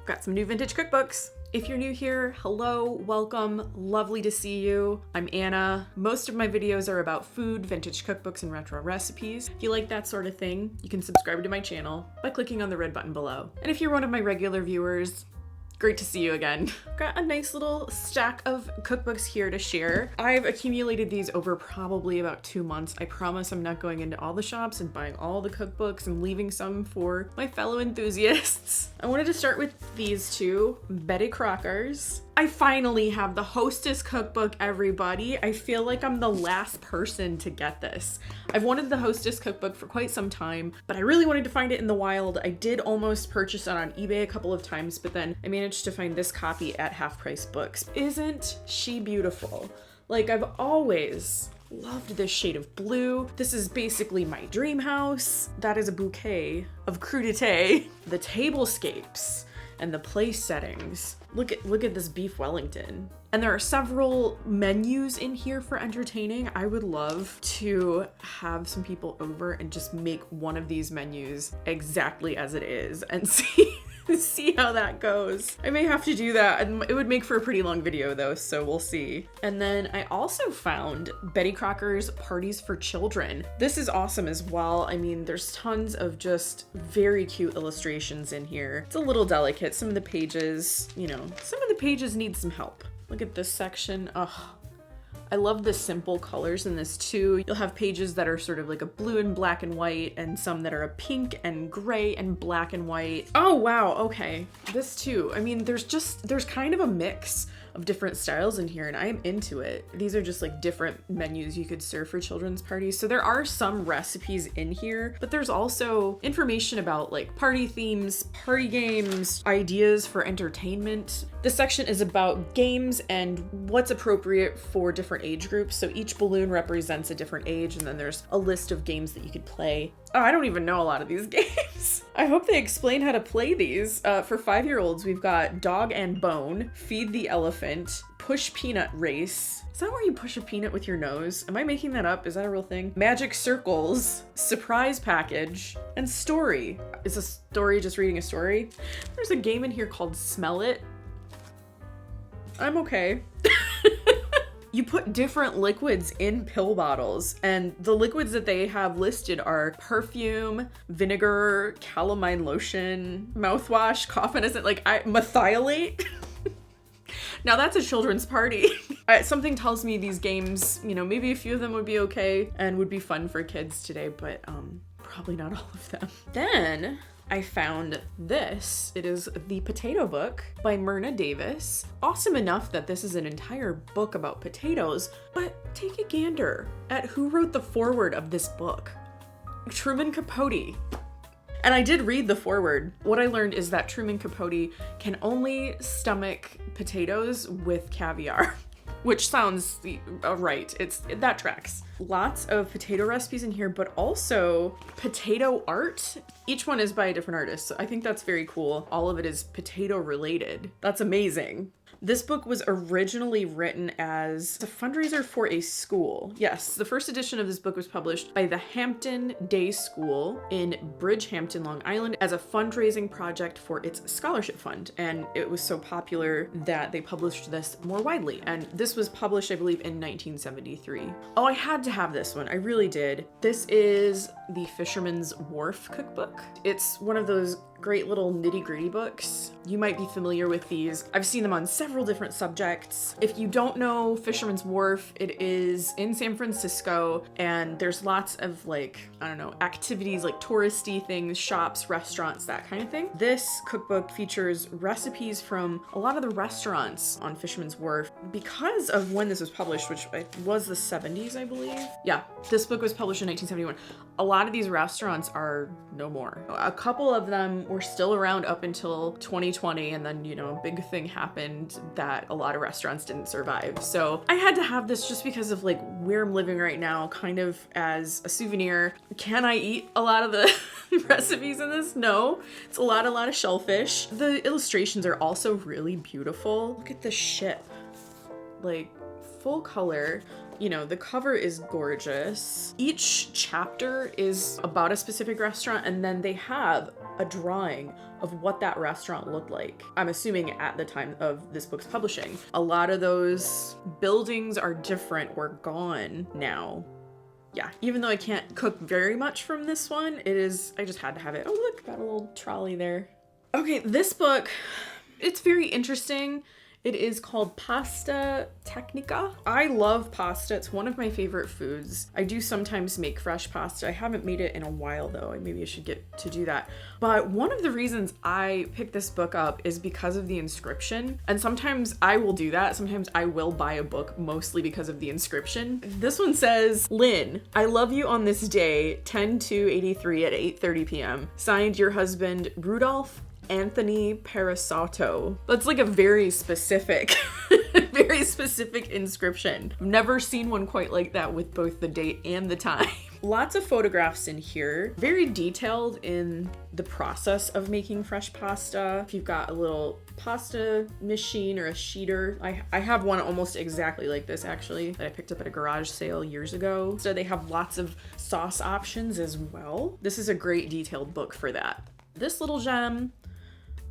Got some new vintage cookbooks. If you're new here, hello, welcome, lovely to see you. I'm Anna. Most of my videos are about food, vintage cookbooks, and retro recipes. If you like that sort of thing, you can subscribe to my channel by clicking on the red button below. And if you're one of my regular viewers, great to see you again. Got a nice little stack of cookbooks here to share. I've accumulated these over probably about 2 months. I promise I'm not going into all the shops and buying all the cookbooks and leaving some for my fellow enthusiasts. I wanted to start with these two, Betty Crocker's. I finally have the Hostess cookbook, everybody. I feel like I'm the last person to get this. I've wanted the Hostess cookbook for quite some time, but I really wanted to find it in the wild. I did almost purchase it on eBay a couple of times, but then I managed to find this copy at Half Price Books. Isn't she beautiful? Like, I've always loved this shade of blue. This is basically my dream house. That is a bouquet of crudité. The tablescapes and the place settings. Look at this beef Wellington. And there are several menus in here for entertaining. I would love to have some people over and just make one of these menus exactly as it is and see how that goes. I may have to do that, and it would make for a pretty long video though, so we'll see. And then I also found Betty Crocker's Parties for Children. This is awesome as well. I mean, there's tons of just very cute illustrations in here. It's a little delicate. Some of the pages, some of the pages need some help. Look at this section. Ugh. I love the simple colors in this too. You'll have pages that are sort of like a blue and black and white, and some that are a pink and gray and black and white. Oh wow, okay. This too. I mean, there's kind of a mix of different styles in here, and I'm into it. These are just like different menus you could serve for children's parties. So there are some recipes in here, but there's also information about like party themes, party games, ideas for entertainment. This section is about games and what's appropriate for different age groups. So each balloon represents a different age, and then there's a list of games that you could play. Oh, I don't even know a lot of these games. I hope they explain how to play these. For 5-year-olds, we've got Dog and Bone, Feed the Elephant, Push Peanut Race. Is that where you push a peanut with your nose? Am I making that up? Is that a real thing? Magic Circles, Surprise Package, and Story. Is a story just reading a story? There's a game in here called Smell It. I'm okay. You put different liquids in pill bottles, and the liquids that they have listed are perfume, vinegar, calamine lotion, mouthwash, cough medicine, methylate. Now that's a children's party. Something tells me these games, maybe a few of them would be okay and would be fun for kids today, but probably not all of them. Then I found this. It is The Potato Book by Myrna Davis. Awesome enough that this is an entire book about potatoes, but take a gander at who wrote the foreword of this book. Truman Capote. And I did read the foreword. What I learned is that Truman Capote can only stomach potatoes with caviar, which sounds right. That tracks. Lots of potato recipes in here, but also potato art. Each one is by a different artist, so I think that's very cool. All of it is potato related. That's amazing. This book was originally written as a fundraiser for a school. Yes, the first edition of this book was published by the Hampton Day School in Bridgehampton, Long Island, as a fundraising project for its scholarship fund. And it was so popular that they published this more widely. And this was published, I believe, in 1973. Oh, I had to have this one. I really did. This is the Fisherman's Wharf cookbook. It's one of those great little nitty-gritty books. You might be familiar with these. I've seen them on several different subjects. If you don't know Fisherman's Wharf, it is in San Francisco, and there's lots of activities like touristy things, shops, restaurants, that kind of thing. This cookbook features recipes from a lot of the restaurants on Fisherman's Wharf. Because of when this was published, which was the 70s, I believe. Yeah, this book was published in 1971. A lot of these restaurants are no more. A couple of them were still around up until 2020, and then, a big thing happened that a lot of restaurants didn't survive. So I had to have this just because of where I'm living right now, kind of as a souvenir. Can I eat a lot of the recipes in this? No. It's a lot of shellfish. The illustrations are also really beautiful. Look at this ship. Full color. you know, the cover is gorgeous. Each chapter is about a specific restaurant, and then they have a drawing of what that restaurant looked like. I'm assuming at the time of this book's publishing. A lot of those buildings are different or gone now. Yeah, even though I can't cook very much from this one, I just had to have it. Oh look, got a little trolley there. Okay, this book, it's very interesting. It is called Pasta Tecnica. I love pasta. It's one of my favorite foods. I do sometimes make fresh pasta. I haven't made it in a while though. Maybe I should get to do that. But one of the reasons I picked this book up is because of the inscription. And sometimes I will do that. Sometimes I will buy a book mostly because of the inscription. This one says, Lynn, I love you on this day, 10/2/83 at 8:30 p.m. Signed, your husband, Rudolph Anthony Parasato. That's like a very specific, very specific inscription. I've never seen one quite like that with both the date and the time. Lots of photographs in here, very detailed in the process of making fresh pasta. If you've got a little pasta machine or a sheeter, I have one almost exactly like this actually that I picked up at a garage sale years ago. So they have lots of sauce options as well. This is a great detailed book for that. This little gem,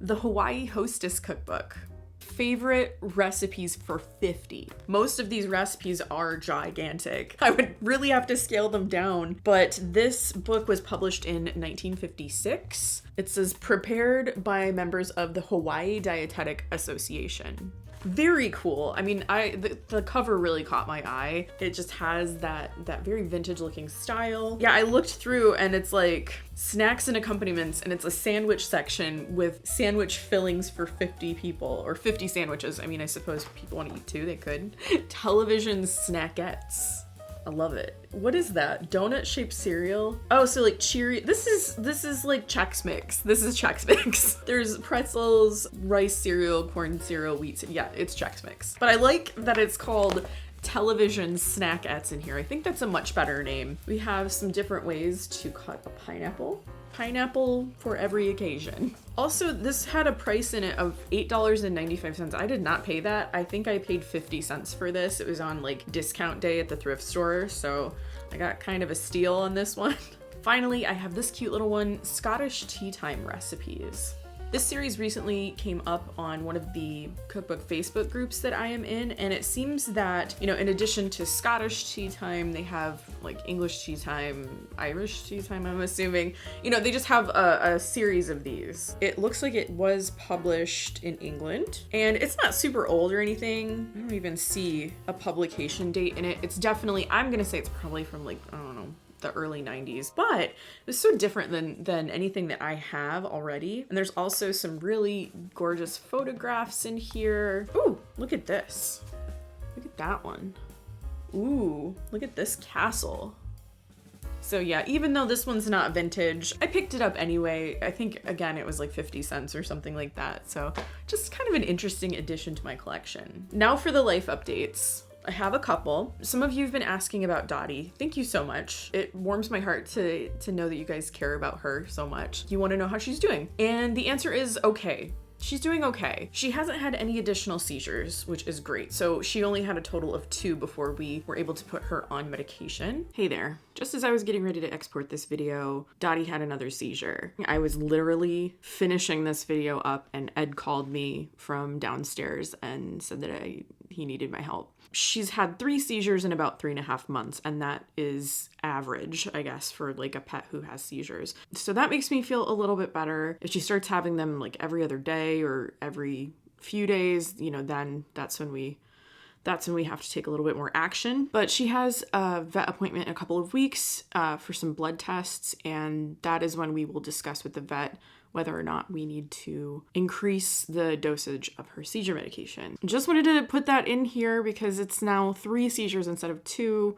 the Hawaii Hostess Cookbook. Favorite recipes for 50. Most of these recipes are gigantic. I would really have to scale them down, but this book was published in 1956. It says prepared by members of the Hawaii Dietetic Association. Very cool. I mean, the cover really caught my eye. It just has that very vintage looking style. Yeah, I looked through and it's like snacks and accompaniments, and it's a sandwich section with sandwich fillings for 50 people, or 50 sandwiches. I mean, I suppose if people want to eat two, they could. Television snackettes. I love it. What is that? Donut shaped cereal? Oh, so like Cheerio. This is like Chex Mix. This is Chex Mix. There's pretzels, rice cereal, corn cereal, wheat cereal. Yeah, it's Chex Mix. But I like that it's called Television Snackettes in here. I think that's a much better name. We have some different ways to cut a pineapple. Pineapple for every occasion. Also, this had a price in it of $8.95. I did not pay that. I think I paid 50 cents for this. It was on like discount day at the thrift store, so I got kind of a steal on this one. Finally, I have this cute little one, Scottish Tea Time Recipes. This series recently came up on one of the cookbook Facebook groups that I am in, and it seems that, you know, in addition to Scottish tea time, they have like English tea time, Irish tea time, I'm assuming. You know, they just have a series of these. It looks like it was published in England, and it's not super old or anything. I don't even see a publication date in it. It's definitely, I'm gonna say it's probably from like, I don't know, the early 90s, but it's so different than anything that I have already. And there's also some really gorgeous photographs in here. Ooh, look at this. Look at that one. Ooh, look at this castle. So yeah, even though this one's not vintage, I picked it up anyway. I think, again, it was like 50 cents or something like that. So just kind of an interesting addition to my collection. Now for the life updates. I have a couple. Some of you have been asking about Dottie. Thank you so much. It warms my heart to know that you guys care about her so much. You want to know how she's doing. And the answer is okay. She's doing okay. She hasn't had any additional seizures, which is great. So she only had a total of 2 before we were able to put her on medication. Hey there. Just as I was getting ready to export this video, Dottie had another seizure. I was literally finishing this video up and Ed called me from downstairs and said that he needed my help. She's had 3 seizures in about 3.5 months, and that is average, I guess, for like a pet who has seizures. So that makes me feel a little bit better. If she starts having them like every other day or every few days, you know, then that's when we have to take a little bit more action. But she has a vet appointment in a couple of weeks for some blood tests, and that is when we will discuss with the vet whether or not we need to increase the dosage of her seizure medication. Just wanted to put that in here because it's now 3 seizures instead of 2.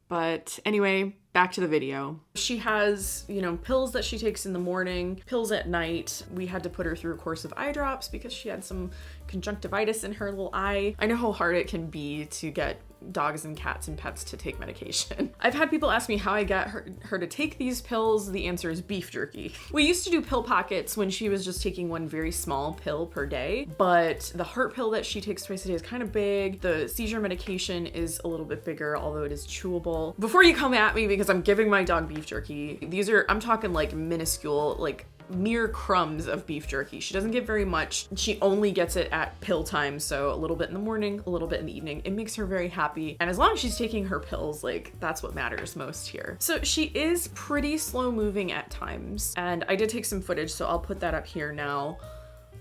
But anyway, back to the video. She has, you know, pills that she takes in the morning, pills at night. We had to put her through a course of eye drops because she had some conjunctivitis in her little eye. I know how hard it can be to get dogs and cats and pets to take medication. I've had people ask me how I get her to take these pills. The answer is beef jerky. We used to do pill pockets when she was just taking one very small pill per day, but the heart pill that she takes twice a day is kind of big. The seizure medication is a little bit bigger, although it is chewable. Before you come at me because I'm giving my dog beef jerky, these are, I'm talking like minuscule, like mere crumbs of beef jerky. She doesn't get very much. She only gets it at pill time, so a little bit in the morning, a little bit in the evening. It makes her very happy, and as long as she's taking her pills, like, that's what matters most here. So she is pretty slow moving at times, and I did take some footage, so I'll put that up here now.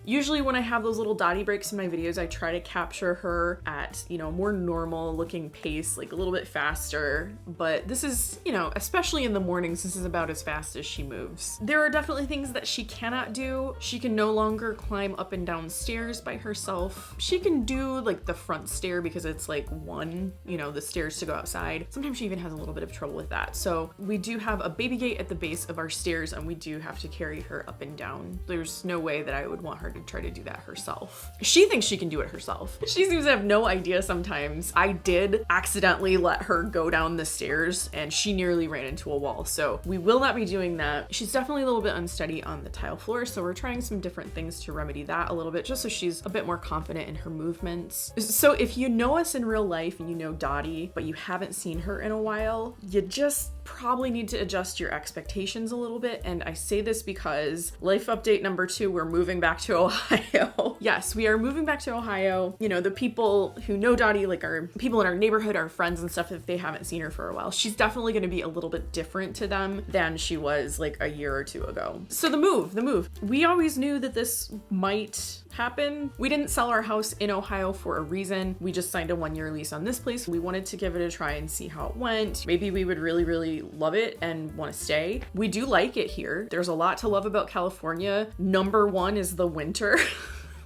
Usually when I have those little Dottie breaks in my videos, I try to capture her at, you know, more normal looking pace, like a little bit faster. But this is, you know, especially in the mornings, this is about as fast as she moves. There are definitely things that she cannot do. She can no longer climb up and down stairs by herself. She can do like the front stair because it's like one, you know, the stairs to go outside. Sometimes she even has a little bit of trouble with that. So we do have a baby gate at the base of our stairs, and we do have to carry her up and down. There's no way that I would want her to try to do that herself. She thinks she can do it herself. She seems to have no idea sometimes. I did accidentally let her go down the stairs and she nearly ran into a wall. So we will not be doing that. She's definitely a little bit unsteady on the tile floor. So we're trying some different things to remedy that a little bit, just so she's a bit more confident in her movements. So if you know us in real life and you know Dottie, but you haven't seen her in a while, you just probably need to adjust your expectations a little bit. And I say this because life update number 2, we're moving back to Ohio. Yes, we are moving back to Ohio. You know, the people who know Dottie, like our people in our neighborhood, our friends and stuff, if they haven't seen her for a while, she's definitely going to be a little bit different to them than she was like a year or 2 ago. So the move. We always knew that this might happen. We didn't sell our house in Ohio for a reason. We just signed a 1-year lease on this place. We wanted to give it a try and see how it went. Maybe we would really love it and want to stay. We do like it here. There's a lot to love about California. Number 1 is the winter.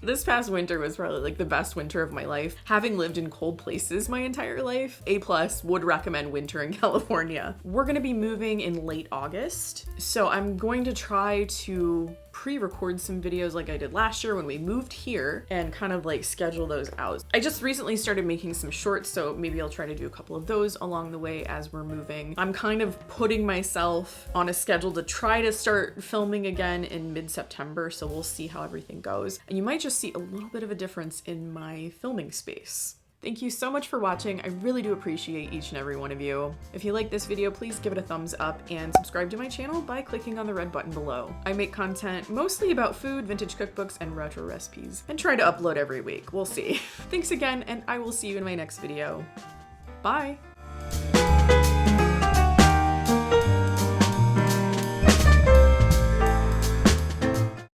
This past winter was probably like the best winter of my life. Having lived in cold places my entire life, A+, would recommend winter in California. We're gonna be moving in late August, so I'm going to try to pre-record some videos like I did last year when we moved here and kind of like schedule those out. I just recently started making some shorts, so maybe I'll try to do a couple of those along the way as we're moving. I'm kind of putting myself on a schedule to try to start filming again in mid-September, so we'll see how everything goes. And you might just see a little bit of a difference in my filming space. Thank you so much for watching. I really do appreciate each and every one of you. If you like this video, please give it a thumbs up and subscribe to my channel by clicking on the red button below. I make content mostly about food, vintage cookbooks, and retro recipes, and try to upload every week. We'll see. Thanks again, and I will see you in my next video. Bye!